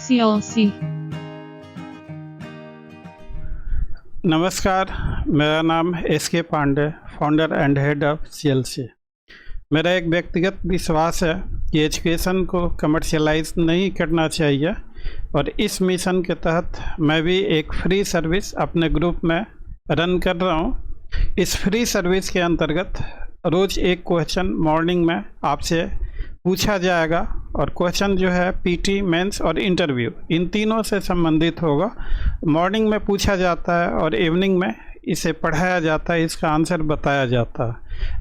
CLC। नमस्कार, मेरा नाम SK Pandey, founder and head of CLC। मेरा एक व्यक्तिगत विश्वास है कि एजुकेशन को कमर्शियलाइज नहीं करना चाहिए और इस मिशन के तहत मैं भी एक फ्री सर्विस अपने ग्रुप में रन कर रहा हूँ। इस फ्री सर्विस के अंतर्गत रोज़ एक क्वेश्चन मॉर्निंग में आपसे पूछा जाएगा और क्वेश्चन जो है PT, मेंस और इंटरव्यू इन तीनों से संबंधित होगा। मॉर्निंग में पूछा जाता है और इवनिंग में इसे पढ़ाया जाता है, इसका आंसर बताया जाता है।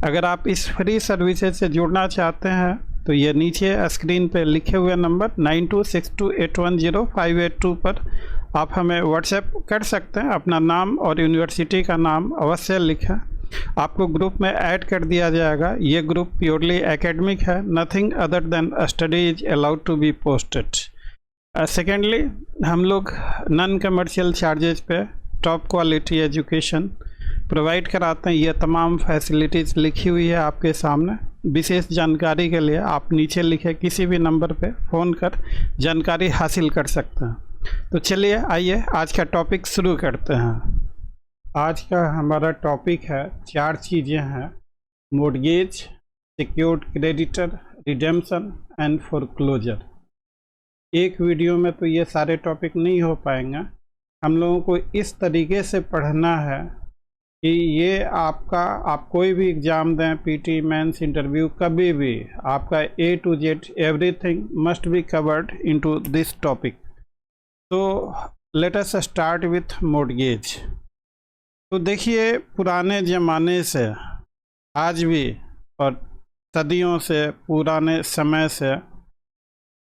अगर आप इस फ्री सर्विसेज से जुड़ना चाहते हैं तो ये नीचे स्क्रीन पे लिखे हुए नंबर 9262810582 पर आप हमें व्हाट्सएप कर सकते हैं। अपना नाम और यूनिवर्सिटी का नाम अवश्य लिखें, आपको ग्रुप में ऐड कर दिया जाएगा। ये ग्रुप प्योरली एकेडमिक है, nothing other than study is allowed to be posted. Secondly, हम लोग नॉन कमर्शियल चार्जेज पे टॉप क्वालिटी एजुकेशन प्रोवाइड कराते हैं। ये तमाम फैसिलिटीज़ लिखी हुई है आपके सामने। विशेष जानकारी के लिए आप नीचे लिखे किसी भी नंबर पे फ़ोन कर जानकारी हासिल कर सकते हैं। तो चलिए आइए आज का टॉपिक शुरू करते हैं। आज का हमारा टॉपिक है 4 चीज़ें हैं: mortgage, secured creditor, redemption and foreclosure. एक वीडियो में तो ये सारे टॉपिक नहीं हो पाएंगे। हम लोगों को इस तरीके से पढ़ना है कि ये आप कोई भी एग्ज़ाम दें, PT, मेंस, इंटरव्यू, कभी भी आपका A to Z everything must be covered into this topic. तो let us start with mortgage. तो देखिए, पुराने ज़माने से आज भी और सदियों से पुराने समय से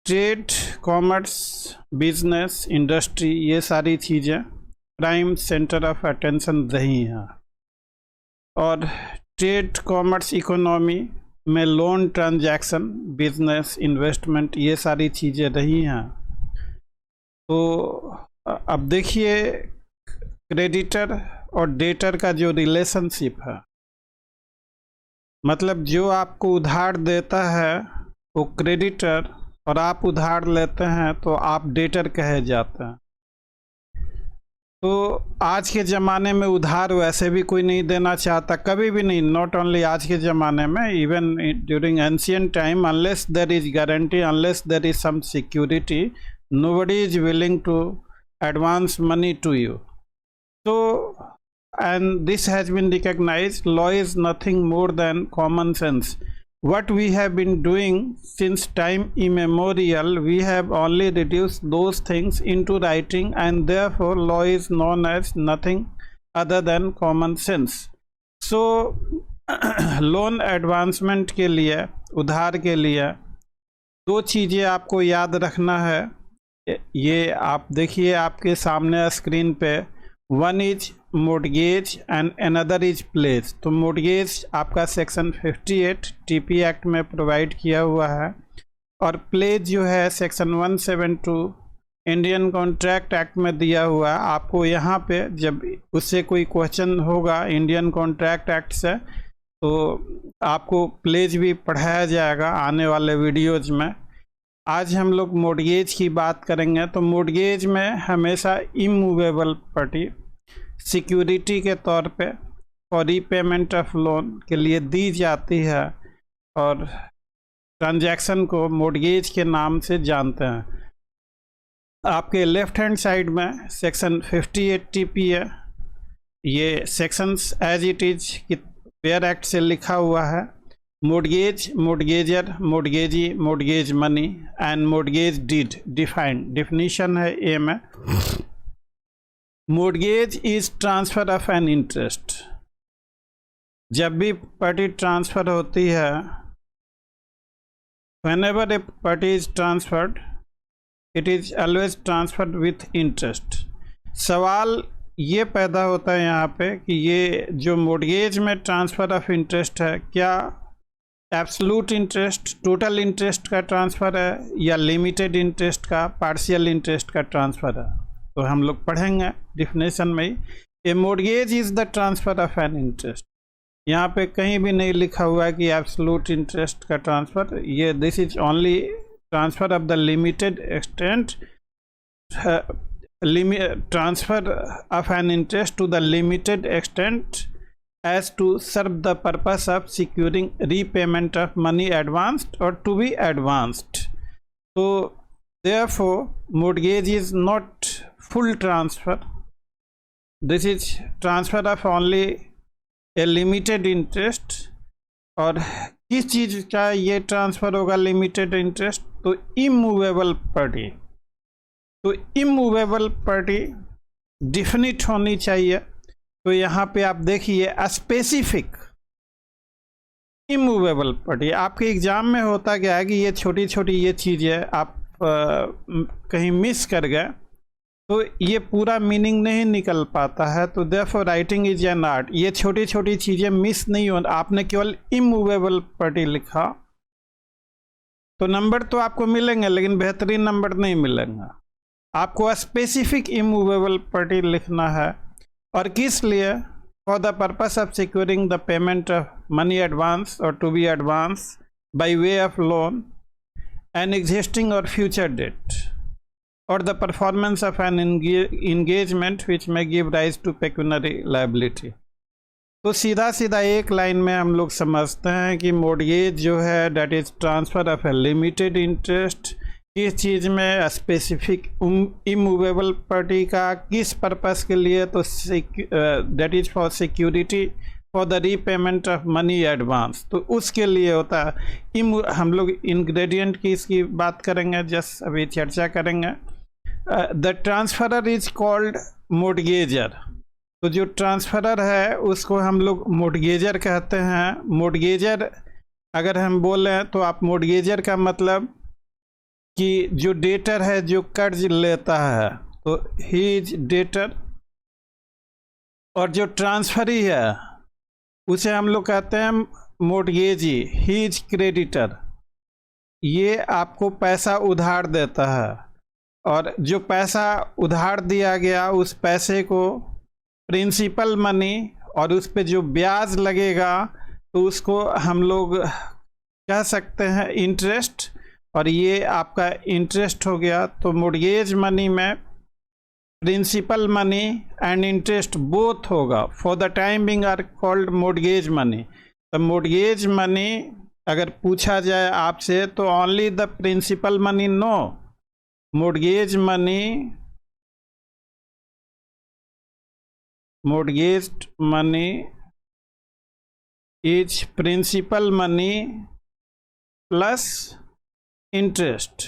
ट्रेड, कॉमर्स, बिजनेस, इंडस्ट्री, ये सारी चीज़ें प्राइम सेंटर ऑफ अटेंशन रही हैं। और ट्रेड, कॉमर्स, इकोनॉमी में लोन, ट्रांजैक्शन, बिजनेस, इन्वेस्टमेंट, ये सारी चीज़ें रही हैं। तो अब देखिए, क्रेडिटर और डेटर का जो रिलेशनशिप है, मतलब जो आपको उधार देता है वो क्रेडिटर और आप उधार लेते हैं तो आप डेटर कहे जाते हैं। तो आज के ज़माने में उधार वैसे भी कोई नहीं देना चाहता, कभी भी नहीं। नॉट ओनली आज के ज़माने में, even during ancient time, unless there is guarantee, unless there is some security, nobody is willing to advance money to you. So, and this has been recognized. Law is nothing more than common sense. What we have been doing since time immemorial, we have only reduced those things into writing, and therefore law is known as nothing other than common sense. So loan advancement के लिए, उधार के लिए 2 चीज़ें आपको याद रखना है। ये आप देखिए आपके सामने स्क्रीन पे, one is mortgage and another is pledge. तो मोर्गेज आपका सेक्शन 58 TP एक्ट में प्रोवाइड किया हुआ है और प्लेज जो है सेक्शन 172 इंडियन कॉन्ट्रैक्ट एक्ट में दिया हुआ है। आपको यहाँ पे जब उससे कोई क्वेश्चन होगा इंडियन कॉन्ट्रैक्ट एक्ट से, तो आपको प्लेज भी पढ़ाया जाएगा आने वाले वीडियोज में। आज हम लोग मोर्गेज की बात करेंगे। तो मोर्गेज में हमेशा इमूवेबल प्रॉपर्टी सिक्योरिटी के तौर पे और रीपेमेंट ऑफ लोन के लिए दी जाती है और ट्रांजैक्शन को मोर्गेज के नाम से जानते हैं। आपके लेफ्ट हैंड साइड में सेक्शन 58 TP है। ये sections as it is pair act से लिखा हुआ है। Mortgage, mortgagor, mortgagee, mortgage money and mortgage deed defined. Definition है ए में। Mortgage is transfer of an interest. जब भी प्रॉपर्टी ट्रांसफर होती है, whenever a property is transferred, it is always transferred with interest. सवाल ये पैदा होता है यहाँ पे कि ये जो मोर्गेज में ट्रांसफ़र ऑफ इंटरेस्ट है, क्या एब्सोल्यूट इंटरेस्ट, टोटल इंटरेस्ट का ट्रांसफ़र है या लिमिटेड इंटरेस्ट का, पार्शियल इंटरेस्ट का ट्रांसफ़र है। तो हम लोग पढ़ेंगे डिफिनेशन में ही। A mortgage is the transfer of an interest. यहाँ पे कहीं भी नहीं लिखा हुआ है कि एब्सोल्यूट इंटरेस्ट का ट्रांसफ़र। ये this is only transfer of the limited extent transfer of an interest to the limited extent as to serve the purpose of securing repayment of money advanced or to be advanced. So therefore mortgage is not full transfer. This is transfer of only a limited interest. और किस चीज़ का ये transfer होगा limited interest? तो immovable property. तो immovable property definite होनी चाहिए। तो यहाँ पे आप देखिए स्पेसिफिक इमूवेबल प्रॉपर्टी। आपके एग्ज़ाम में होता क्या है कि ये छोटी छोटी ये चीज़ें आप कहीं मिस कर गए तो ये पूरा मीनिंग नहीं निकल पाता है। तो therefore writing is an art. ये छोटी छोटी चीज़ें मिस नहीं हो, आपने केवल इमूवेबल प्रॉपर्टी लिखा तो नंबर तो आपको मिलेंगे लेकिन बेहतरीन नंबर नहीं मिलेंगे। आपको स्पेसिफिक इमूवेबल प्रॉपर्टी लिखना है। और किस लिए? For the purpose of securing the payment of money advance और to be advance by way of loan an existing और फ्यूचर डेट और the performance of an engagement which may give rise to pecuniary liability. तो सीधा सीधा एक line में हम लोग समझते हैं कि मोर्गेज जो है that is transfer of a limited interest. किस चीज़ में? स्पेसिफिक इमूवेबल प्रॉपर्टी का किस पर्पस के लिए? तो that is for security for the repayment of money advance. तो उसके लिए होता है। हम लोग इंग्रेडिएंट की इसकी बात करेंगे, जस्ट अभी चर्चा करेंगे। The transferor is called mortgagor. तो जो ट्रांसफरर है उसको हम लोग मोर्गेजर कहते हैं। मोर्गेजर अगर हम बोलें तो आप मोर्गेजर का मतलब कि जो डेटर है जो कर्ज लेता है तो ही इज डेटर। और जो ट्रांसफरी है उसे हम लोग कहते हैं मोर्गेजी, ही इज क्रेडिटर। ये आपको पैसा उधार देता है और जो पैसा उधार दिया गया उस पैसे को प्रिंसिपल मनी और उस पे जो ब्याज लगेगा तो उसको हम लोग कह सकते हैं इंटरेस्ट। और ये आपका इंटरेस्ट हो गया। तो मोर्गेज मनी में principal money and interest both होगा। For the time being are called mortgage money. तो मोर्गेज मनी अगर पूछा जाए आपसे तो only the principal money no. Mortgage money is principal money plus interest.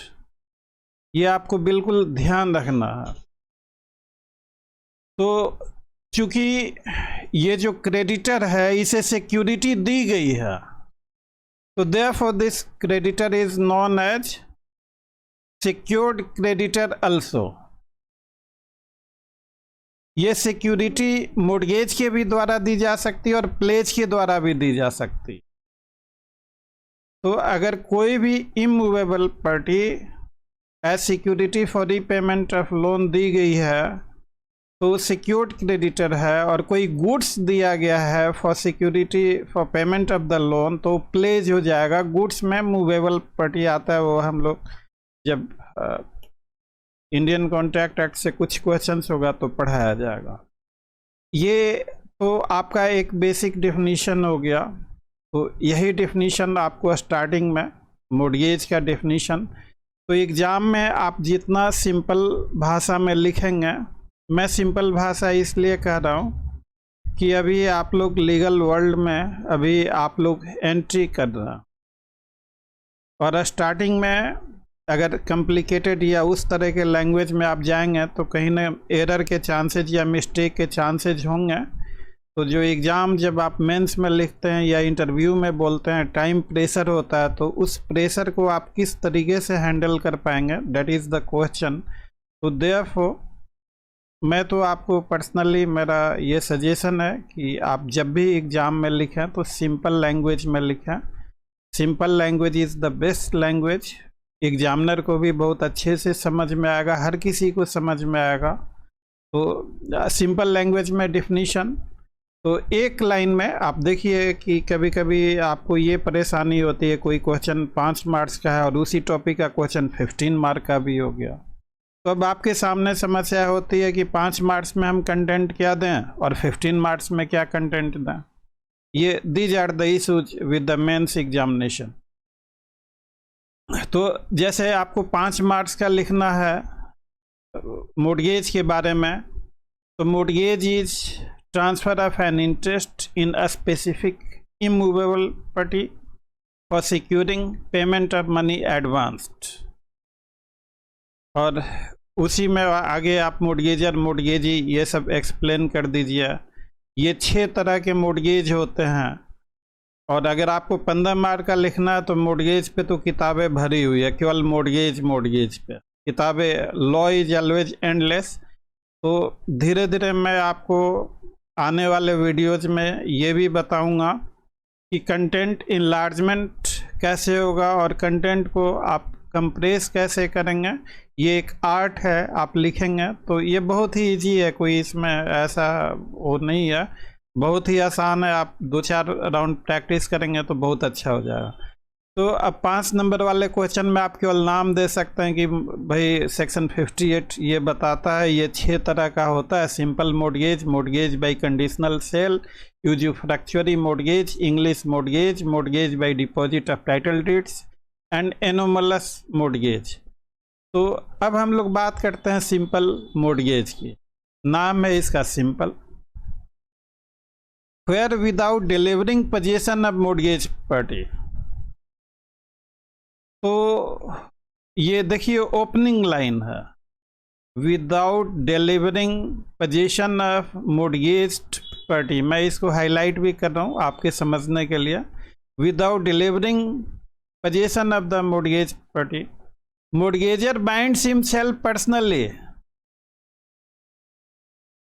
ये आपको बिल्कुल ध्यान रखना है। तो चूंकि ये जो क्रेडिटर है इसे सिक्योरिटी दी गई है तो therefore this creditor is known as secured creditor also. ये सिक्योरिटी मोर्गेज के भी द्वारा दी जा सकती है और प्लेज के द्वारा भी दी जा सकती। तो अगर कोई भी immovable property as security for repayment of loan दी गई है तो सिक्योर्ड क्रेडिटर है। और कोई गुड्स दिया गया है for security for payment of the loan तो प्लेज हो जाएगा। गुड्स में मूवेबल प्रॉपर्टी आता है, वो हम लोग जब इंडियन कॉन्ट्रैक्ट एक्ट से कुछ क्वेश्चंस होगा तो पढ़ाया जाएगा। ये तो आपका एक बेसिक डेफिनीशन हो गया। तो यही डेफिनीशन आपको स्टार्टिंग में मोर्गेज का डेफिनीशन। तो एग्ज़ाम में आप जितना सिंपल भाषा में लिखेंगे, मैं सिंपल भाषा इसलिए कह रहा हूँ कि अभी आप लोग लीगल वर्ल्ड में अभी आप लोग एंट्री कर रहे हैं और स्टार्टिंग में अगर कॉम्प्लिकेटेड या उस तरह के लैंग्वेज में आप जाएंगे तो कहीं ना एरर के चांसेज या मिस्टेक के चांसेज होंगे। तो जो एग्ज़ाम जब आप मेंस में लिखते हैं या इंटरव्यू में बोलते हैं टाइम प्रेशर होता है तो उस प्रेशर को आप किस तरीके से हैंडल कर पाएंगे, दैट इज़ द क्वेश्चन। तो देयरफॉर मैं तो आपको पर्सनली मेरा ये सजेशन है कि आप जब भी एग्ज़ाम में लिखें तो सिंपल लैंग्वेज में लिखें। Simple language is the best language. Examiner को भी बहुत अच्छे से समझ में आएगा, हर किसी को समझ में आएगा। तो सिंपल लैंग्वेज में डिफिनीशन। तो एक लाइन में आप देखिए कि कभी कभी आपको ये परेशानी होती है, कोई क्वेश्चन 5 मार्क्स का है और उसी टॉपिक का क्वेश्चन 15 मार्क का भी हो गया। तो अब आपके सामने समस्या होती है कि 5 मार्क्स में हम कंटेंट क्या दें और 15 मार्क्स में क्या कंटेंट दें। ये these are the issues with the mains examination. तो जैसे आपको 5 मार्क्स का लिखना है मोर्गेज के बारे में, तो mortgage is transfer of an interest in a specific immovable property for securing payment of money advanced. और उसी में आगे आप मोर्गेजर, मोर्गेजी ये सब एक्सप्लेन कर दीजिए। ये 6 तरह के मोर्गेज होते हैं। और अगर आपको 15 मार्क का लिखना है तो मोर्गेज पे तो किताबें भरी हुई है, केवल मोर्गेज पे किताबें। Law is always endless. तो धीरे धीरे मैं आपको आने वाले वीडियोज में ये भी बताऊंगा कि कंटेंट इनलार्जमेंट कैसे होगा और कंटेंट को आप कंप्रेस कैसे करेंगे। ये एक आर्ट है, आप लिखेंगे तो ये बहुत ही इजी है, कोई इसमें ऐसा वो नहीं है, बहुत ही आसान है। आप 2-4 राउंड प्रैक्टिस करेंगे तो बहुत अच्छा हो जाएगा। तो अब 5 नंबर वाले क्वेश्चन में आप केवल नाम दे सकते हैं कि भाई सेक्शन 58 ये बताता है ये 6 तरह का होता है। Simple mortgage, mortgage by conditional sale, usufructuary mortgage, English mortgage, mortgage by deposit of title deeds and anomalous mortgage. तो अब हम लोग बात करते हैं सिंपल मोर्गेज की। नाम है इसका simple. Where without delivering position of mortgage property. तो ये देखिए ओपनिंग लाइन है, without delivering position of mortgage property. मैं इसको हाईलाइट भी कर रहा हूँ आपके समझने के लिए। Without delivering position of the mortgage property, mortgagor binds himself personally.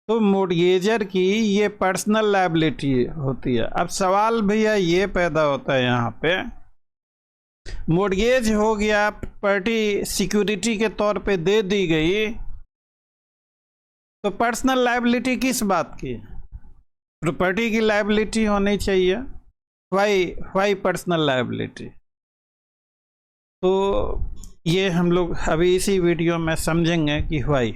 तो मोर्गेजर की ये पर्सनल लायबिलिटी होती है। अब सवाल भैया ये पैदा होता है यहाँ पे, मोर्गेज हो गया, प्रॉपर्टी सिक्योरिटी के तौर पे दे दी गई, तो पर्सनल लायबिलिटी किस बात की? प्रॉपर्टी की लायबिलिटी होनी चाहिए। Why personal liability? तो ये हम लोग अभी इसी वीडियो में समझेंगे कि व्हाई।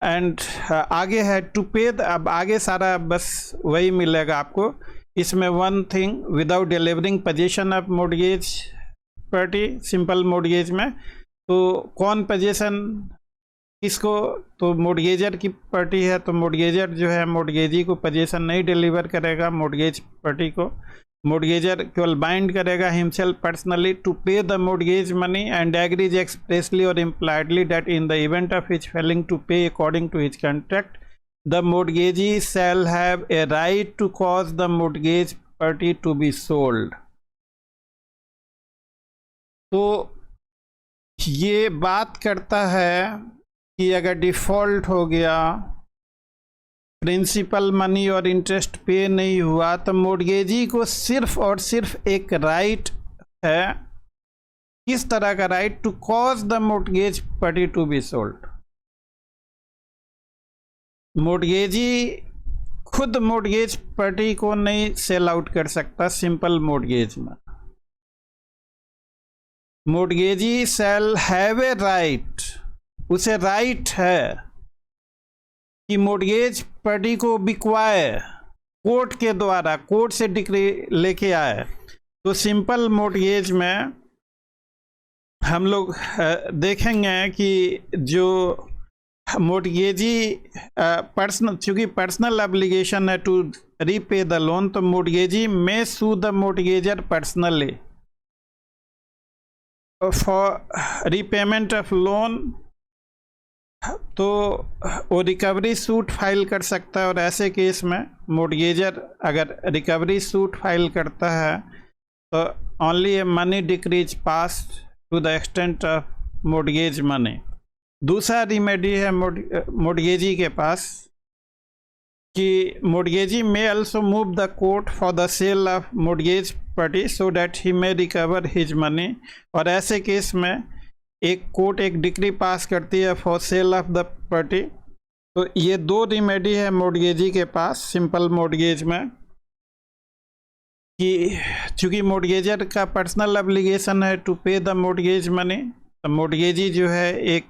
एंड आगे है टू पे। अब आगे सारा बस वही मिलेगा आपको। इसमें one thing, without delivering position of mortgage property, simple mortgage में तो कौन पोजीशन किसको? तो मोर्गेजर की प्रॉपर्टी है, तो मोर्गेजर जो है मोर्गेजी को पोजीशन नहीं डिलीवर करेगा मोर्गेज प्रॉपर्टी को। मोर्गेजर केवल बाइंड करेगा himself personally to pay the mortgage money and agrees expressly और impliedly that in the event of his failing to pay according to his contract the mortgagee shall have a right to cause the mortgage property to be sold. तो ये बात करता है कि अगर default हो गया, प्रिंसिपल मनी और इंटरेस्ट पे नहीं हुआ, तो मोर्गेजी को सिर्फ और सिर्फ एक राइट है। किस तरह का right? To cause the mortgage property to be sold. Mortgagee खुद मोर्गेज प्रॉपर्टी को नहीं सेल आउट कर सकता सिंपल मोर्गेज में। मोर्गेजी शैल हैव ए राइट, उसे राइट है कि मोर्गेज प्रॉपर्टी को बिकवाए कोर्ट के द्वारा, कोर्ट से डिक्री लेके आए। तो सिंपल मोर्गेज में हम लोग देखेंगे कि जो मोर्गेजी पर्सनल, चूंकि पर्सनल ऑब्लिगेशन है टू रीपे द लोन, तो mortgagee may sue the mortgagor personally for repayment of loan. तो वो रिकवरी सूट फाइल कर सकता है। और ऐसे केस में मोर्गेजर अगर रिकवरी सूट फाइल करता है तो only a money decrees pass to the extent of mortgage money. दूसरा रिमेडी है मोर्गेजी के पास कि mortgagee may also move the court for the sale of mortgage property so that he may recover his money. और ऐसे case में एक court एक डिक्री पास करती है for sale of the property. तो ये 2 रिमेडी है मोर्गेजी के पास सिंपल मोर्गेज में कि चूंकि मोर्गेजर का पर्सनल ऑब्लिगेशन है to pay the mortgage money, तो मोर्गेजी जो है एक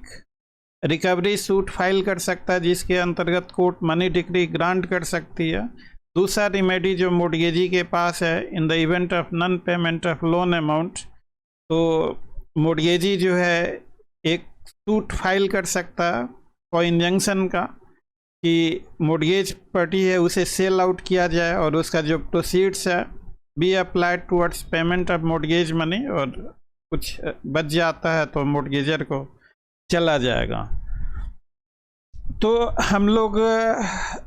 रिकवरी सूट फाइल कर सकता है, जिसके अंतर्गत कोर्ट मनी डिक्री ग्रांट कर सकती है। दूसरा रिमेडी जो मोर्टगेजी के पास है, इन the event of non payment of loan amount, तो मोर्टगेजी जो है एक सूट फाइल कर सकता है फॉर इंजंक्शन का कि मोर्टगेज पार्टी है उसे सेल आउट किया जाए और उसका जो प्रोसीड्स है be applied towards payment of mortgage money, और कुछ बच जाता है तो मोर्टगेजर को चला जाएगा। तो हम लोग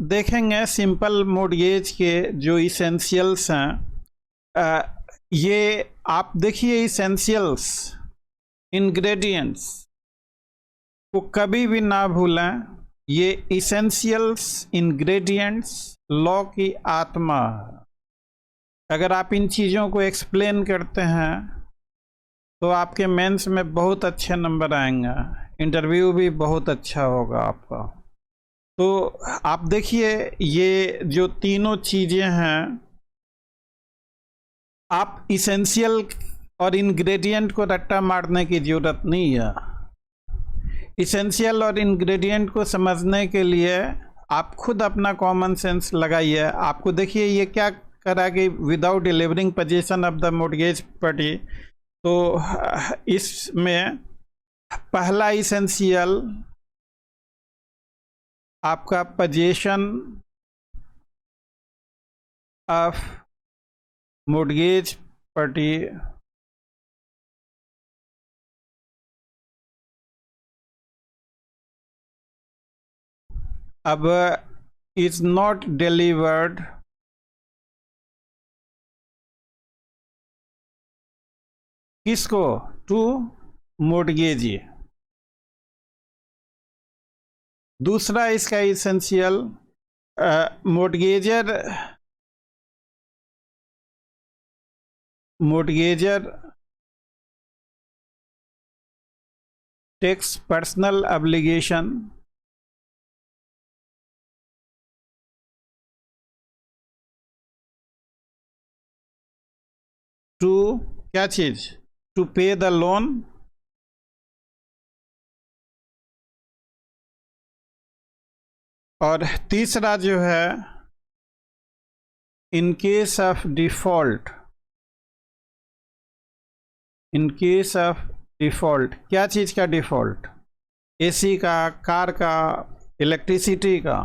देखेंगे सिंपल मोर्टगेज के जो इसेंशियल्स हैं। ये आप देखिए, इसेंशियल्स इंग्रेडिएंट्स को कभी भी ना भूलें। ये इसेंशियल्स इंग्रेडिएंट्स लॉ की आत्मा है। अगर आप इन चीज़ों को एक्सप्लेन करते हैं तो आपके मेंस में बहुत अच्छे नंबर आएंगे, इंटरव्यू भी बहुत अच्छा होगा आपका। तो आप देखिए, ये जो तीनों चीज़ें हैं, आप इसेंशियल और इंग्रेडिएंट को रट्टा मारने की ज़रूरत नहीं है। इसेंशियल और इंग्रेडिएंट को समझने के लिए आप खुद अपना कॉमन सेंस लगाइए। आपको देखिए ये क्या करा कि without delivering position of the mortgage party, तो इसमें पहला इसेंशियल आपका पोजीशन ऑफ मोर्टगेज पार्टी अब इज नॉट डिलीवर्ड किसको? To mortgagee. दूसरा इसका essential, mortgagor takes personal obligation to क्या चीज? टू पे द लोन और तीसरा जो है, इन case of default, in case of default, क्या चीज़ का डिफॉल्ट? एसी का, कार का, इलेक्ट्रिसिटी का।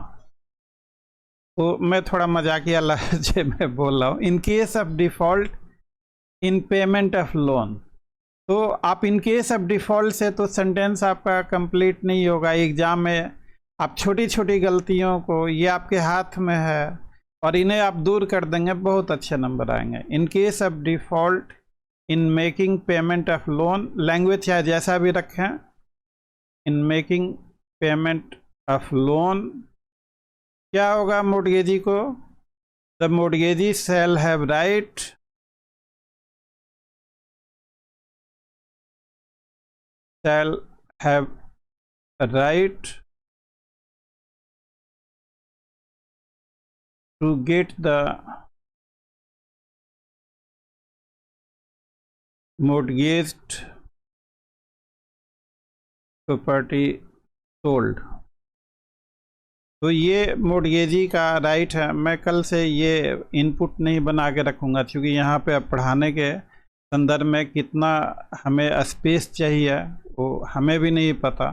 तो मैं थोड़ा मजाकिया लहजे में बोल रहा हूँ, इन case of default in payment of loan. तो आप इन केस ऑफ डिफॉल्ट से तो सेंटेंस आपका कंप्लीट नहीं होगा एग्जाम में। आप छोटी छोटी गलतियों को, ये आपके हाथ में है और इन्हें आप दूर कर देंगे, बहुत अच्छे नंबर आएंगे। In case of default in making payment of loan, language चाहे जैसा भी रखें, in making payment of loan क्या होगा मोर्टगेजी को? The mortgagee shall have right shall have a right to get the mortgaged property sold। तो ये मोर्टगेजी का राइट है। मैं कल से ये इनपुट नहीं बना के रखूँगा, क्योंकि यहाँ पे अब पढ़ाने के संदर्भ में कितना हमें स्पेस चाहिए वो हमें भी नहीं पता।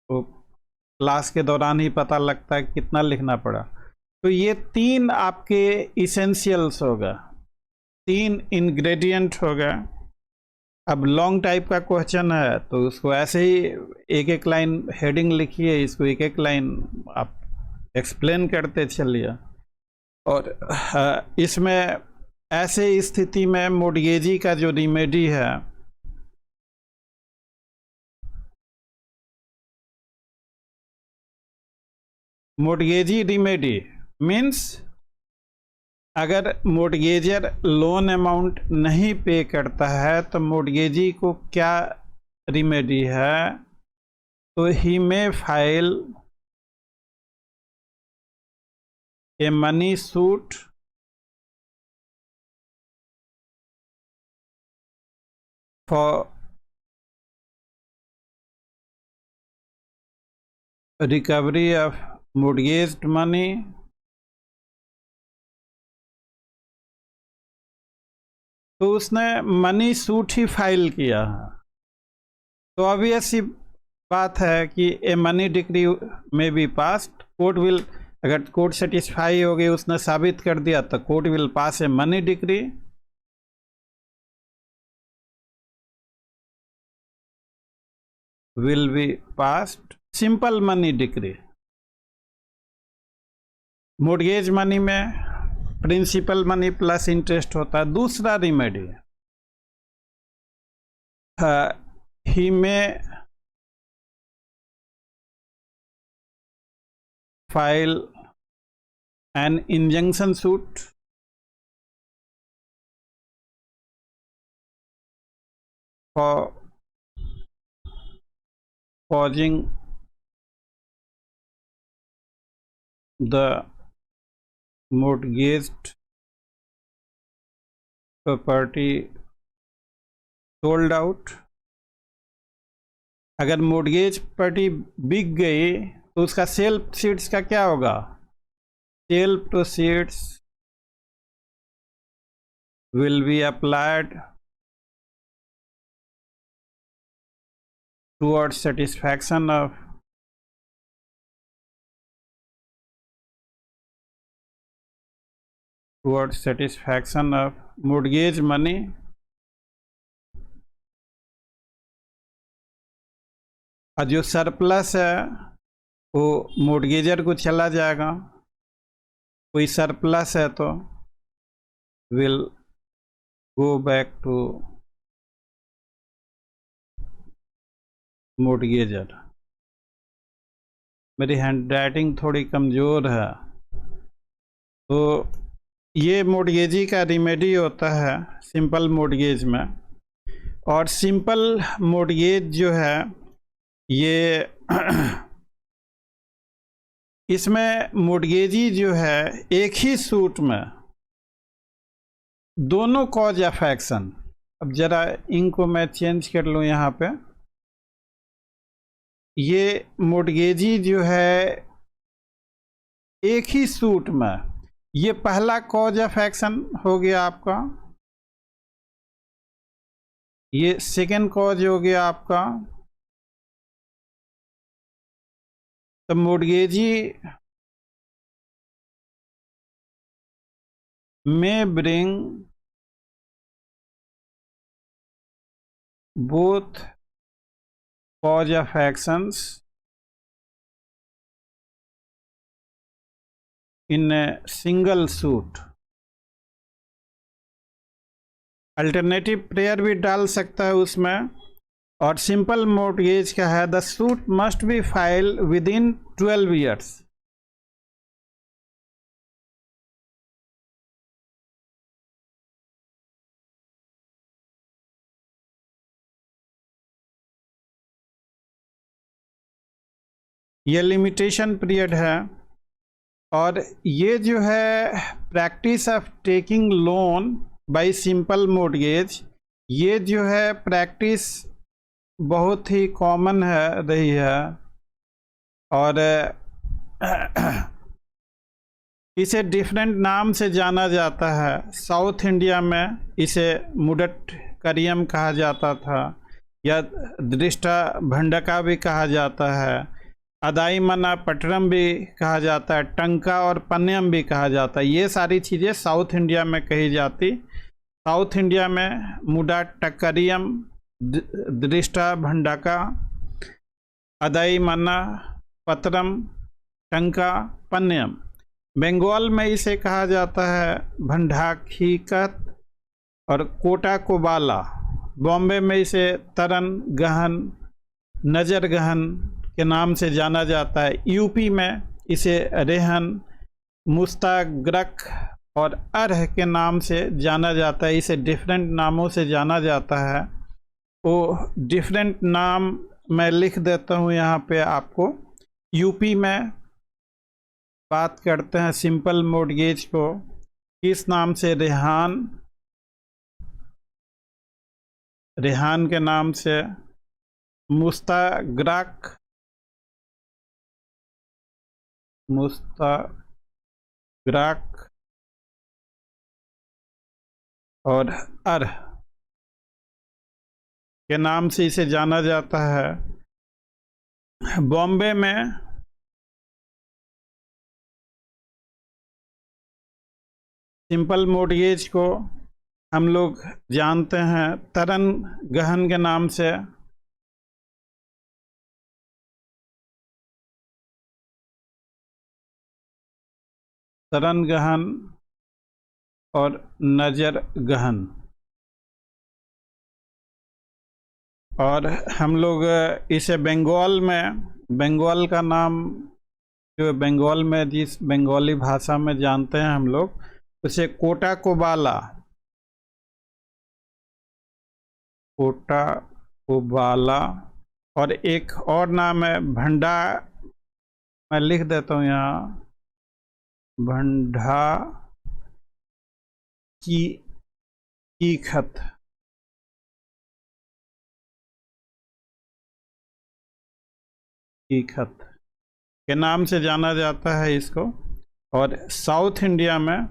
वो क्लास के दौरान ही पता लगता है कितना लिखना पड़ा। तो ये तीन आपके इसेंशियल्स होगा, तीन इंग्रेडिएंट होगा। अब लॉन्ग टाइप का क्वेश्चन है तो उसको ऐसे ही एक एक लाइन हेडिंग लिखिए, इसको एक एक लाइन आप एक्सप्लेन करते चलिए। और इसमें ऐसे स्थिति में मोर्टगेजी का जो रिमेडी है, मोर्टगेजी रिमेडी मीन्स अगर मोर्टगेजर लोन अमाउंट नहीं पे करता है तो मोर्टगेजी को क्या रिमेडी है? तो he may file a money suit for recovery of mortgaged money, तो उसने मनी सूट ही फाइल किया है। तो ऑब्वियस सी बात है कि ए मनी डिक्री में बी पास्ड, कोर्ट विल, अगर कोर्ट सेटिस्फाई हो गई, उसने साबित कर दिया, तो court will pass a money decree. Will be passed simple money decree. Mortgage money में प्रिंसिपल मनी प्लस इंटरेस्ट होता है। दूसरा रिमेडी, ही में file an injunction suit for causing the mortgaged property sold out। अगर मोर्गेज प्रॉपर्टी बिक गई तो उसका सेल प्रोसीड्स का क्या होगा? Cell proceeds will be applied towards satisfaction of mortgage money, और जो सरप्लस है वो मोर्गेजर को चला जाएगा। कोई सरप्लस है तो विल गो बैक टू मोर्गेजर। मेरी हैंड राइटिंग थोड़ी कमज़ोर है, तो ये मोर्गेजी का रिमेडी होता है सिंपल मोर्गेज में। और सिंपल मोर्गेज जो है ये इसमें मोर्गेजी जो है एक ही सूट में दोनों कॉज ऑफ एक्शन। अब ज़रा इनको मैं चेंज कर लूँ यहाँ पे। ये मोर्गेजी जो है एक ही सूट में, ये पहला कॉज ऑफ एक्शन हो गया आपका, ये सेकेंड कॉज हो गया आपका। तो मोर्गेजी में bring both cause of actions in a single suit। Alternative prayer भी डाल सकता है उसमें। और सिंपल मोर्गेज का है the suit must be file with in 12 years. ये लिमिटेशन पीरियड है। और ये जो है practice of taking loan by simple mortgage, ये जो है प्रैक्टिस बहुत ही कॉमन है रही है। और इसे डिफरेंट नाम से जाना जाता है। साउथ इंडिया में इसे मुडट करियम कहा जाता था, या दृष्टा भंडका भी कहा जाता है, अदाई मना पटरम भी कहा जाता है, टंका और पन्यम भी कहा जाता है। ये सारी चीज़ें साउथ इंडिया में कही जाती। साउथ इंडिया में मुडा टक्करियम, दृष्टा भंडाका, अदाई मना, पतरम, टंका, पन्यम। बंगाल में इसे कहा जाता है भंडाखीकत और कोटा कोबाला। बॉम्बे में इसे तरन गहन, नजर गहन के नाम से जाना जाता है। यूपी में इसे रेहन, मुस्ताग्रक और अरह के नाम से जाना जाता है। इसे डिफरेंट नामों से जाना जाता है। वो डिफरेंट नाम मैं लिख देता हूँ यहाँ पे आपको। यूपी में बात करते हैं सिंपल मोर्गेज को किस नाम से? रेहान, रेहान के नाम से। मुस्ताग्रक मुस्तगराक और अर के नाम से इसे जाना जाता है। बॉम्बे में सिंपल मोर्टगेज को हम लोग जानते हैं तरन गहन के नाम से। तरन गहन और नजर गहन। और हम लोग इसे बंगाल में, बंगाल का नाम जो बंगाल में जिस बंगाली भाषा में जानते हैं हम लोग, उसे कोटा कोबाला, कोटा कोबाला। और एक और नाम है भंडा, मैं लिख देता हूँ यहाँ, भंडा की खत। की खत के नाम से जाना जाता है इसको। और साउथ इंडिया में,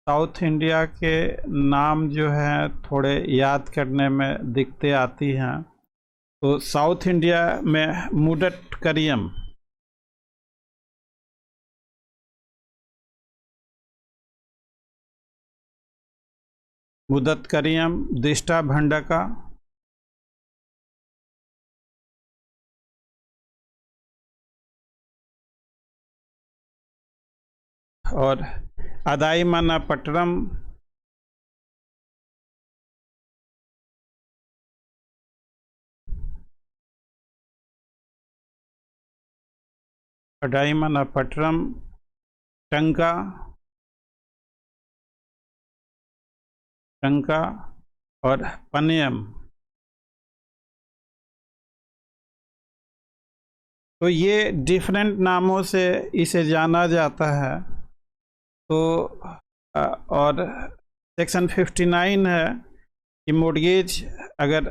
साउथ इंडिया के नाम जो है थोड़े याद करने में दिक्कतें आती हैं। तो साउथ इंडिया में मुदत करियम, मुदत करियम, दिष्टा भंडका, और अदाईमाना पटरम, अदाईमाना पटरम, टंका, टंका और पनियम। तो ये डिफरेंट नामों से इसे जाना जाता है। तो और सेक्शन 59 है कि मोर्टगेज अगर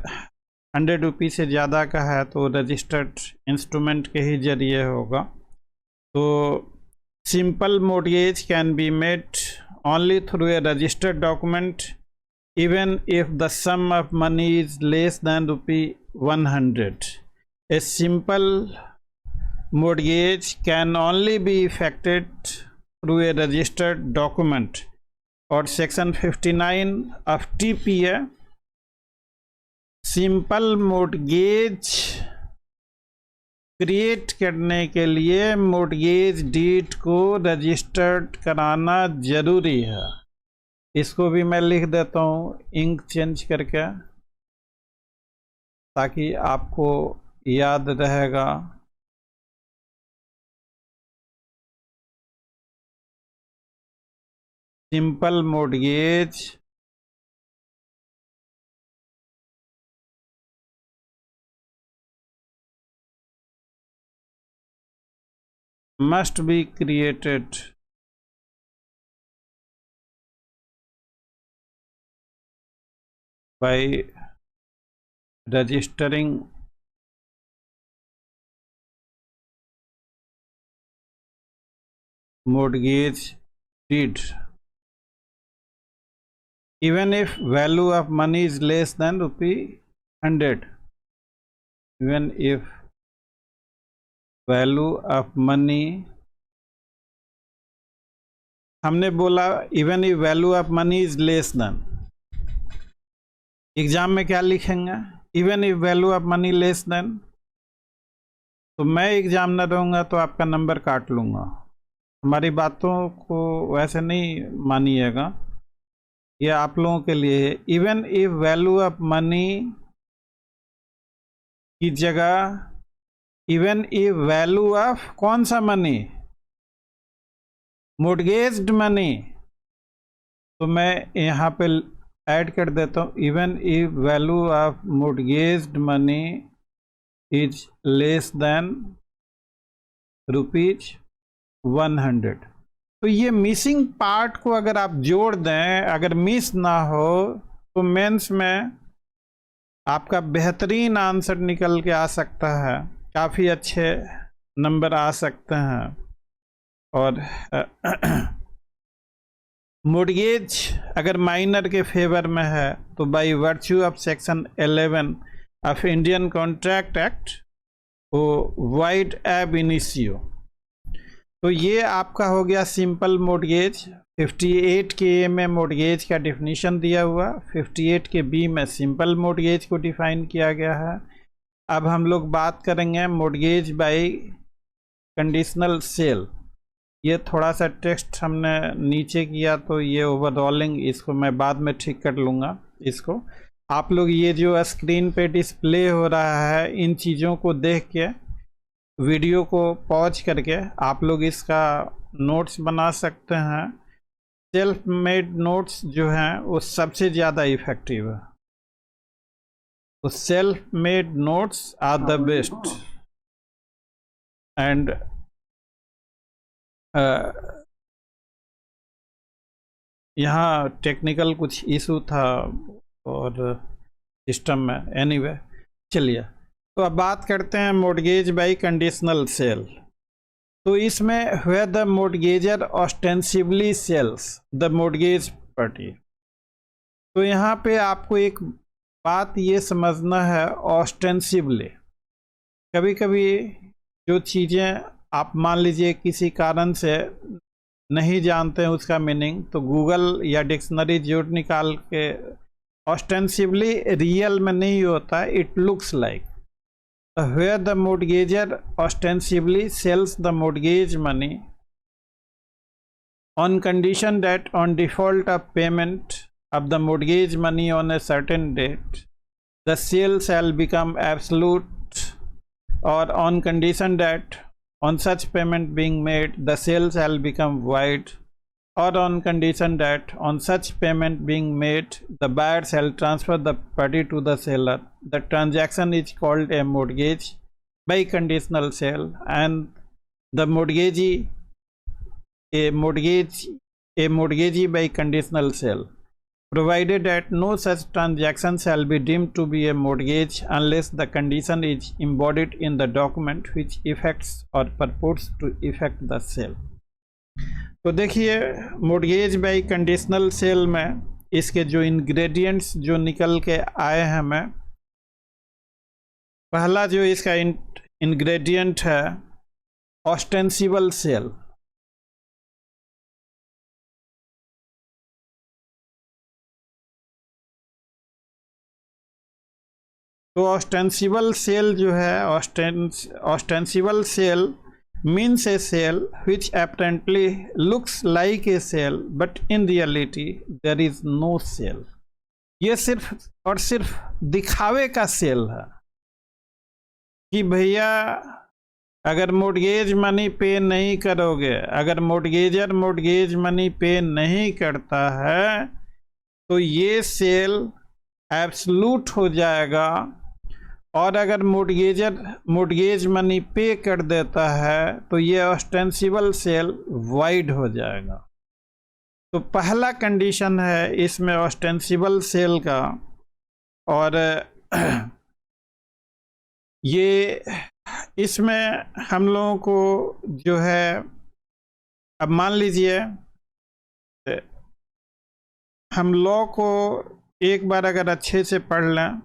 100 रुपये से ज़्यादा का है तो रजिस्टर्ड इंस्ट्रूमेंट के ही जरिए होगा। तो simple mortgage can be made only through a registered document even if the sum of money is less than ₹100। A simple mortgage can only be effected through a registered document। और section 59 of TPA simple mortgage create करने के लिए mortgage deed को registered कराना जरूरी है। इसको भी मैं लिख देता हूँ इंक चेंज करके, ताकि आपको याद रहेगा। Simple mortgage must be created by registering mortgage deed even if value of money is less than ₹100। even if value of money, हमने बोला even if value of money is less than, exam में क्या लिखेंगे? even if value of money less than। तो मैं examiner रहूँगा तो आपका नंबर काट लूँगा। हमारी बातों को वैसे नहीं मानिएगा, ये आप लोगों के लिए। Even if value of money की जगह इवन इफ वैल्यू ऑफ कौन सा मनी? मोर्टगेज्ड मनी। तो मैं यहाँ पे ऐड कर देता हूँ even if value of mortgaged money is less than ₹100। तो ये मिसिंग पार्ट को अगर आप जोड़ दें, अगर मिस ना हो, तो मेंस में आपका बेहतरीन आंसर निकल के आ सकता है, काफ़ी अच्छे नंबर आ सकते हैं। और मोर्गेज अगर माइनर के फेवर में है तो by virtue of section 11 of Indian contract act वो वाइड एब इनिशियो। तो ये आपका हो गया सिंपल मोर्गेज। 58 के ए में मोर्गेज का डिफिनीशन दिया हुआ, 58 के बी में सिंपल मोर्गेज को डिफाइन किया गया है। अब हम लोग बात करेंगे मोर्गेज बाय कंडीशनल सेल। ये थोड़ा सा टेक्स्ट हमने नीचे किया तो ये ओवरऑलिंग, इसको मैं बाद में ठीक कर लूँगा। इसको आप लोग ये जो स्क्रीन पे डिस्प्ले हो रहा है इन चीज़ों को देख के वीडियो को पॉज करके आप लोग इसका नोट्स बना सकते हैं। सेल्फ मेड नोट्स जो हैं वो सबसे ज़्यादा इफ़ेक्टिव है। तो self made notes are the best. And यहाँ टेक्निकल कुछ इशू था और सिस्टम में, एनीवे चलिए। तो अब बात करते हैं मोर्गेज बाय कंडीशनल सेल। तो इसमें where the mortgagor ostensibly sells the mortgage property. तो यहाँ पे आपको एक बात ये समझना है, ऑस्टेंसिवली। कभी कभी जो चीज़ें आप मान लीजिए किसी कारण से नहीं जानते हैं उसका मीनिंग, तो गूगल या डिक्शनरी जोड़ निकाल के, ऑस्टेंसिवली रियल में नहीं होता, it looks like. Where the mortgager ostensibly sells the mortgage money on condition that on default of payment of the mortgage money on a certain date, the sale shall become absolute, or on condition that on such payment being made, the sale shall become void, or on condition that on such payment being made, the buyer shall transfer the property to the seller. The transaction is called a mortgage by conditional sale, and the mortgagee a mortgagee by conditional sale, provided that no such transaction shall be deemed to be a mortgage unless the condition is embodied in the document which effects or purports to effect the sale. तो देखिए mortgage by conditional sale में इसके जो ingredients जो निकल के आए हैं हमें, पहला जो इसका इंग्रेडिएंट है ऑस्टेंसिबल सेल। तो ऑस्टेंसिबल सेल जो है, ostensible sale means a sale which apparently looks like a sale but in reality there is no sale। ये सिर्फ और सिर्फ दिखावे का सेल है कि भैया अगर मोर्गेज मनी पे नहीं करोगे, अगर मोर्गेजर मोर्गेज मनी पे नहीं करता है तो ये सेल एब्सलूट हो जाएगा, और अगर मोर्गेज मनी पे कर देता है तो ये ऑस्टेंसिबल सेल वाइड हो जाएगा। तो पहला कंडीशन है इसमें ऑस्टेंसिबल सेल का। और ये इसमें हम लोगों को जो है, अब मान लीजिए हम लॉ को एक बार अगर अच्छे से पढ़ लें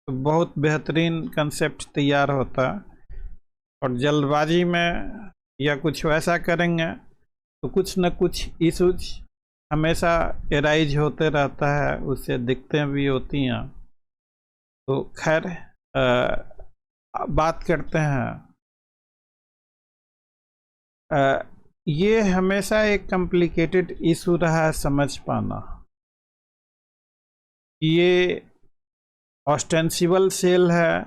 तो बहुत बेहतरीन कंसेप्ट तैयार होता है, और जल्दबाजी में या कुछ वैसा करेंगे तो कुछ न कुछ इशूज हमेशा एराइज होते रहता है, उससे दिक्कतें भी होती हैं। तो खैर बात करते हैं। ये हमेशा एक कॉम्प्लिकेटेड इशू रहा है समझ पाना। ये ऑस्टेंसिबल सेल है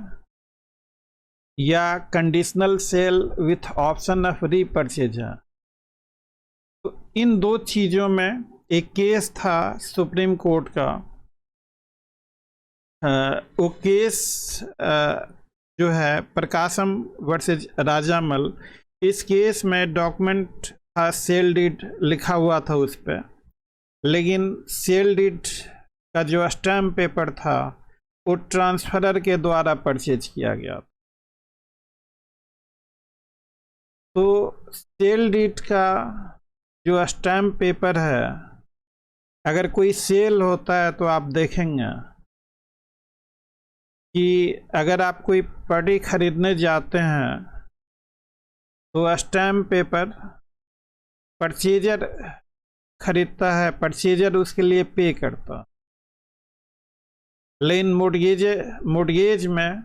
या conditional cell with option of repurchase है। तो इन दो चीज़ों में एक केस था सुप्रीम कोर्ट का। वो केस जो है प्रकाशम वर्सेज राजामल, इस केस में डॉक्यूमेंट था सेल डीड लिखा हुआ था उस पर, लेकिन सेल डीड का जो स्टैम्प पेपर था वो ट्रांसफरर के द्वारा परचेज किया गया। तो सेल डीड का जो स्टैम्प पेपर है, अगर कोई सेल होता है तो आप देखेंगे कि अगर आप कोई प्रॉपर्टी खरीदने जाते हैं तो स्टैम्प पेपर परचेजर खरीदता है, परचेजर उसके लिए पे करता है। लेकिन मोर्टगेज में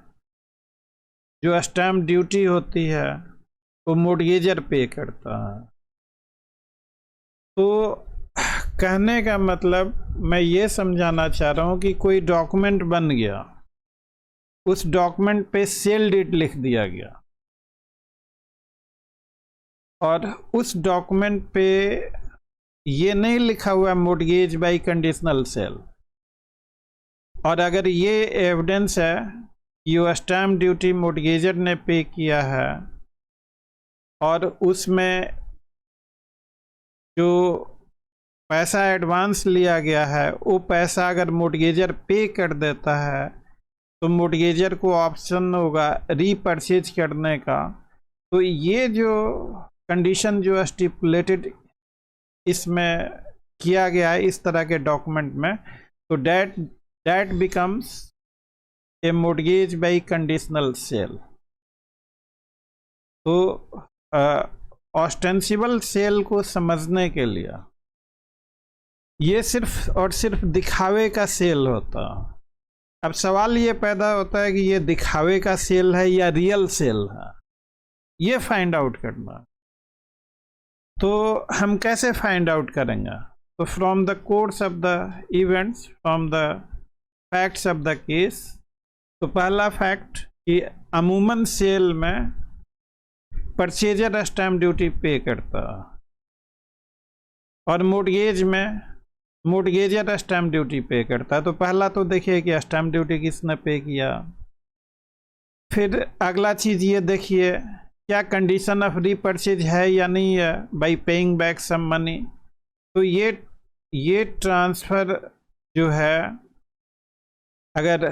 जो स्टैम्प ड्यूटी होती है वो मोर्टगेजर पे करता है। तो कहने का मतलब मैं ये समझाना चाह रहा हूँ कि कोई डॉक्यूमेंट बन गया, उस डॉक्यूमेंट पे सेल डीड लिख दिया गया और उस डॉक्यूमेंट पे ये नहीं लिखा हुआ मोर्टगेज बाई कंडीशनल सेल, और अगर ये एविडेंस है कि वो स्टैम्प ड्यूटी मोर्टगेजर ने पे किया है और उसमें जो पैसा एडवांस लिया गया है वो पैसा अगर मोर्टगेजर पे कर देता है तो मोर्टगेजर को ऑप्शन होगा रीपरचेज करने का। तो ये जो कंडीशन जो स्टिपुलेटेड इसमें किया गया है इस तरह के डॉक्यूमेंट में, तो that becomes a mortgage by conditional sale। तो ऑस्टेंसिबल सेल को समझने के लिए ये सिर्फ और सिर्फ दिखावे का सेल होता। अब सवाल ये पैदा होता है कि ये दिखावे का सेल है या रियल सेल है, ये फाइंड आउट करना। तो हम कैसे फाइंड आउट करेंगे? तो from the course of the events, from the facts of the case. तो पहला फैक्ट कि अमूमन सेल में परचेजर स्टैम्प ड्यूटी पे करता और मोर्टगेज में मोर्टगेजर स्टैम्प ड्यूटी पे करता है। तो पहला तो देखिए कि स्टैम्प ड्यूटी किसने पे किया। फिर अगला चीज़ ये देखिए क्या कंडीशन ऑफ रीपरचेज है या नहीं है by paying back some money. तो ये ट्रांसफ़र जो है, अगर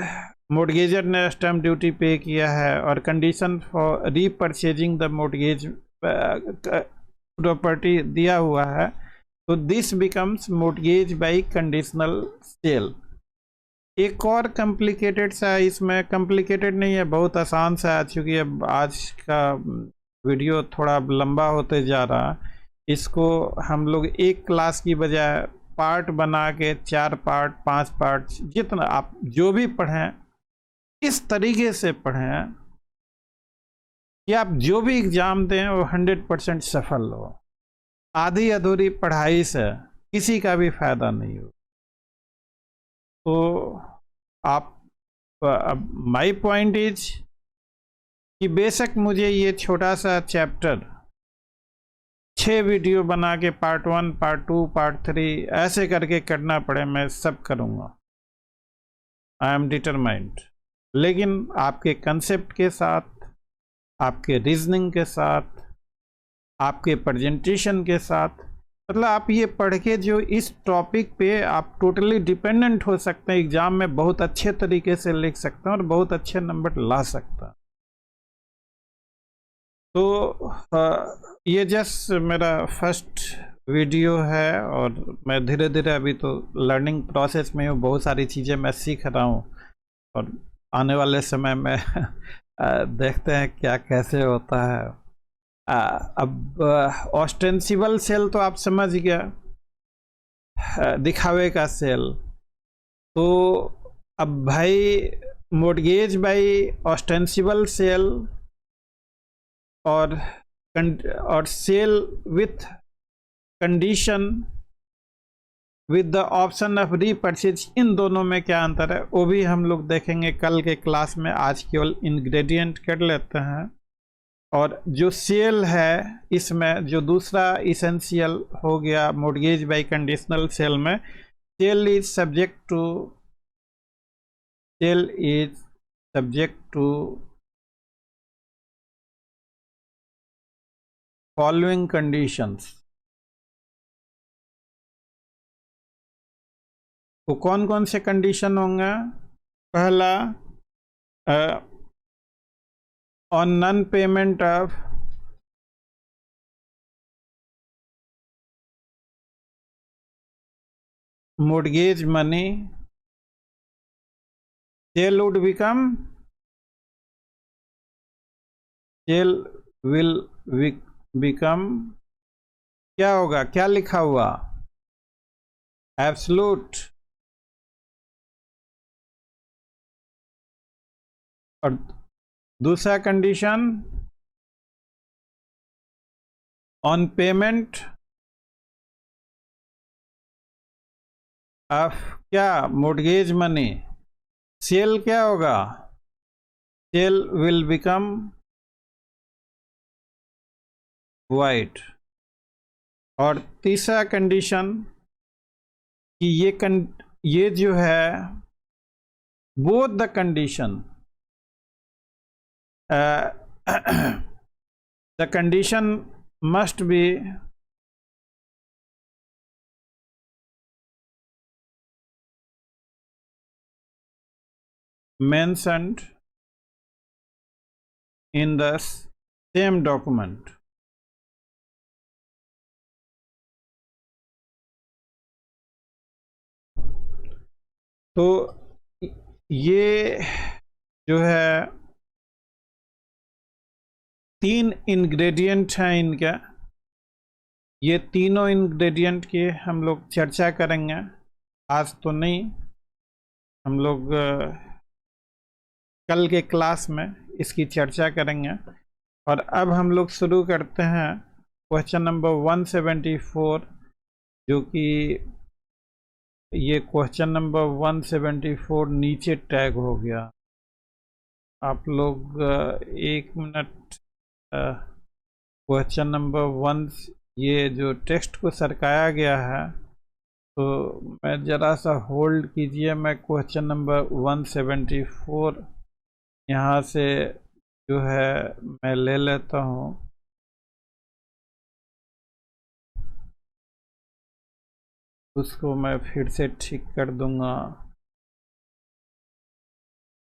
मोर्टगेजर ने स्टैम्प ड्यूटी पे किया है और condition for repurchasing the mortgage property दिया हुआ है, तो this becomes mortgage by conditional sale. एक और कॉम्प्लिकेटेड सा, इसमें कॉम्प्लिकेटेड नहीं है, बहुत आसान सा है, चूँकि अब आज का वीडियो थोड़ा लंबा होते जा रहा है। इसको हम लोग एक क्लास की बजाय पार्ट बना के 4 पार्ट 5 पार्ट, जितना आप जो भी पढ़ें इस तरीके से पढ़ें कि आप जो भी एग्ज़ाम दें वो 100% सफल हो। आधी अधूरी पढ़ाई से किसी का भी फायदा नहीं हो। तो आप माय पॉइंट इज कि बेशक मुझे ये छोटा सा चैप्टर 6 वीडियो बना के पार्ट 1 पार्ट 2 पार्ट 3 ऐसे करके करना पड़े, मैं सब करूँगा, आई एम डिटरमाइंड। लेकिन आपके कंसेप्ट के साथ, आपके रीजनिंग के साथ, आपके प्रेजेंटेशन के साथ, मतलब आप ये पढ़ के जो इस टॉपिक पे आप टोटली डिपेंडेंट हो सकते हैं, एग्ज़ाम में बहुत अच्छे तरीके से लिख सकते हैं और बहुत अच्छे नंबर ला सकते हैं। तो ये जस्ट मेरा फर्स्ट वीडियो है और मैं धीरे धीरे अभी तो लर्निंग प्रोसेस में हूँ, बहुत सारी चीज़ें मैं सीख रहा हूँ और आने वाले समय में देखते हैं क्या कैसे होता है। अब ऑस्टेंसिबल सेल तो आप समझ गया, दिखावे का सेल। तो अब भाई मोर्टगेज बाई ऑस्टेंसिबल सेल और sale with condition with the option of repurchase, इन दोनों में क्या अंतर है वो भी हम लोग देखेंगे कल के क्लास में। आज केवल इंग्रेडिएंट कर लेते हैं। और जो सेल है इसमें जो दूसरा इसेंशियल हो गया मोर्टगेज बाई कंडीशनल सेल में, sale is subject to following conditions. तो कौन कौन से कंडीशन होंगे? पहला, on non payment of mortgage money, sale would become, sale will become, क्या होगा, क्या लिखा हुआ, एब्सोल्यूट। और दूसरा कंडीशन, ऑन पेमेंट ऑफ क्या, मोर्गेज मनी, सेल क्या होगा, सेल विल बिकम वाइट। और तीसरा कंडीशन कि ये जो है both the condition, the condition must be mentioned in the same document। तो ये जो है तीन इंग्रेडिएंट हैं इनका, ये तीनों इंग्रेडिएंट की हम लोग चर्चा करेंगे। आज तो नहीं, हम लोग कल के क्लास में इसकी चर्चा करेंगे। और अब हम लोग शुरू करते हैं क्वेश्चन नंबर 174, जो कि ये क्वेश्चन नंबर 174 नीचे टैग हो गया। आप लोग एक मिनट, क्वेश्चन नंबर 1, ये जो टेक्स्ट को सरकाया गया है, तो मैं ज़रा सा होल्ड कीजिए, मैं क्वेश्चन नंबर 174 यहाँ से जो है मैं ले लेता हूँ। उसको मैं फिर से ठीक कर दूँगा।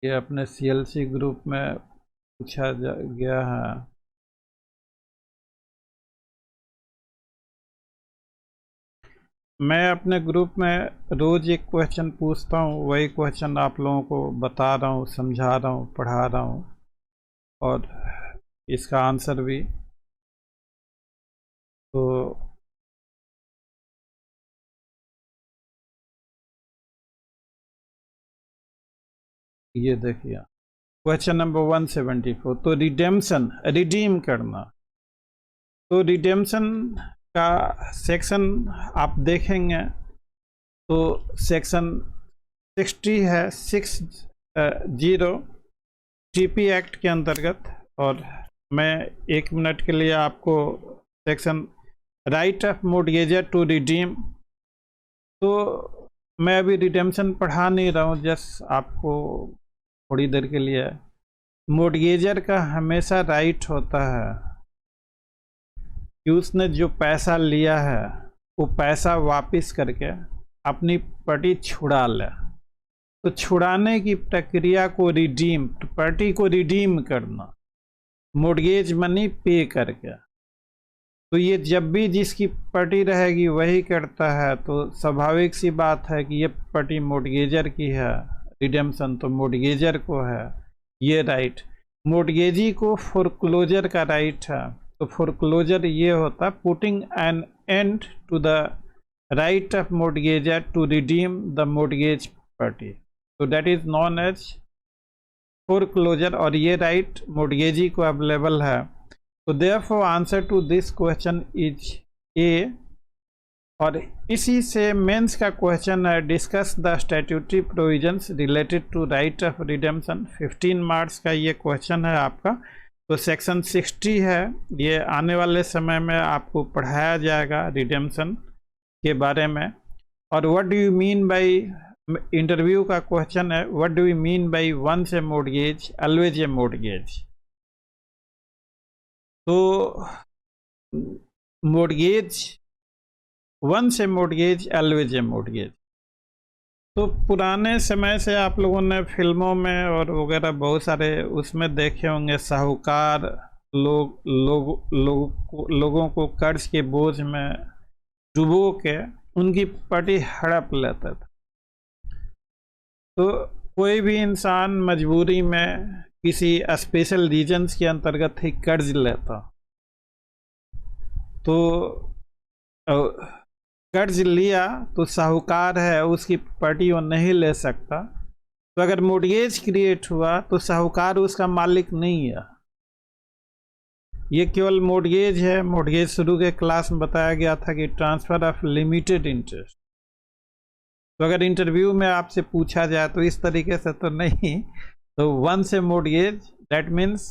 ये अपने CLC ग्रुप में पूछा गया है। मैं अपने ग्रुप में रोज़ एक क्वेश्चन पूछता हूँ, वही क्वेश्चन आप लोगों को बता रहा हूँ, समझा रहा हूँ, पढ़ा रहा हूँ, और इसका आंसर भी। तो ये देखिए क्वेश्चन नंबर 174, तो रिडेम्पशन, रिडीम करना। तो रिडेम्पशन का सेक्शन आप देखेंगे तो सेक्शन 60 है, 60 TP एक्ट के अंतर्गत। और मैं एक मिनट के लिए आपको section right of mortgagor to redeem, तो मैं अभी रिडेम्पशन पढ़ा नहीं रहा हूँ, जस्ट आपको थोड़ी देर के लिए। मोर्टगेजर का हमेशा राइट होता है कि उसने जो पैसा लिया है वो पैसा वापस करके अपनी प्रॉपर्टी छुड़ा ले। तो छुड़ाने की प्रक्रिया को रिडीम, प्रॉपर्टी को रिडीम करना, मोर्टगेज मनी पे करके। तो ये जब भी जिसकी प्रॉपर्टी रहेगी वही करता है, तो स्वाभाविक सी बात है कि ये प्रॉपर्टी मोर्टगेजर की है, रिडेम्पशन तो मोर्टगेजर को है। ये राइट मोर्टगेजी को फोरक्लोजर का राइट है। तो फोरक्लोजर ये होता है putting an end to the right of mortgagor to redeem the mortgage property, तो that is known as foreclosure. और ये राइट मोर्टगेजी को अवेलेबल है। तो therefore answer to this question is a. और इसी से मेंस का क्वेश्चन है, discuss the statutory provisions related to right of redemption. 15 marks का ये क्वेश्चन है आपका। तो सेक्शन 60 है, ये आने वाले समय में आपको पढ़ाया जाएगा रिडेम्पशन के बारे में। और what do you mean by, interview का क्वेश्चन है, what do you mean by once a mortgage always a mortgage. तो mortgage, once a mortgage always a mortgage. तो पुराने समय से आप लोगों ने फिल्मों में और वगैरह बहुत सारे उसमें देखे होंगे, साहूकार लोगों को कर्ज के बोझ में डुबो के उनकी प्रॉपर्टी हड़प लेता था। तो कोई भी इंसान मजबूरी में किसी स्पेशल रीजन्स के अंतर्गत ही कर्ज लेता, तो कर्ज लिया तो साहूकार है उसकी प्रॉपर्टी वो नहीं ले सकता। तो अगर मोर्गेज क्रिएट हुआ तो साहूकार उसका मालिक नहीं है, ये केवल मोर्गेज है। मोर्गेज शुरू के क्लास में बताया गया था कि ट्रांसफर ऑफ लिमिटेड इंटरेस्ट। तो अगर इंटरव्यू में आपसे पूछा जाए तो इस तरीके से तो नहीं। तो once a mortgage that means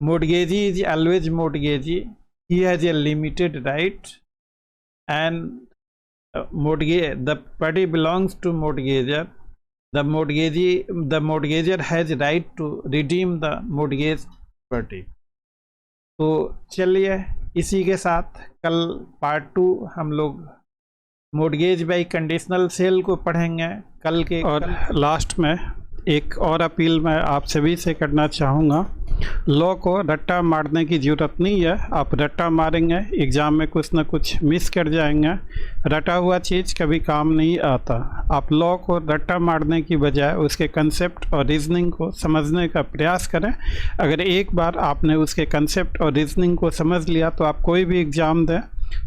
mortgagee is always mortgagee, he has a limited right, and the property belongs to mortgager. The mortgager has right to redeem the mortgage property. तो चलिए इसी के साथ कल पार्ट 2 हम लोग मोर्गेज बाई कंडीशनल सेल को पढ़ेंगे कल के। और लास्ट में एक और अपील मैं आप सभी से करना चाहूँगा, लॉ को रट्टा मारने की ज़रूरत नहीं है। आप रट्टा मारेंगे एग्ज़ाम में कुछ ना कुछ मिस कर जाएंगे। रटा हुआ चीज़ कभी काम नहीं आता। आप लॉ को रट्टा मारने की बजाय उसके कंसेप्ट और रीजनिंग को समझने का प्रयास करें। अगर एक बार आपने उसके कंसेप्ट और रीजनिंग को समझ लिया तो आप कोई भी एग्ज़ाम दें,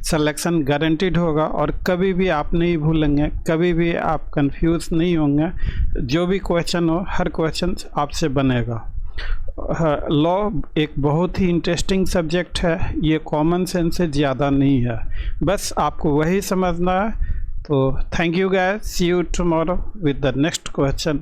सिलेक्शन गारंटीड होगा और कभी भी आप नहीं भूलेंगे, कभी भी आप कंफ्यूज नहीं होंगे। जो भी क्वेश्चन हो हर क्वेश्चन आपसे बनेगा। लॉ एक बहुत ही इंटरेस्टिंग सब्जेक्ट है, ये कॉमन सेंस से ज़्यादा नहीं है, बस आपको वही समझना है। तो thank you guys, see you tomorrow with the next question.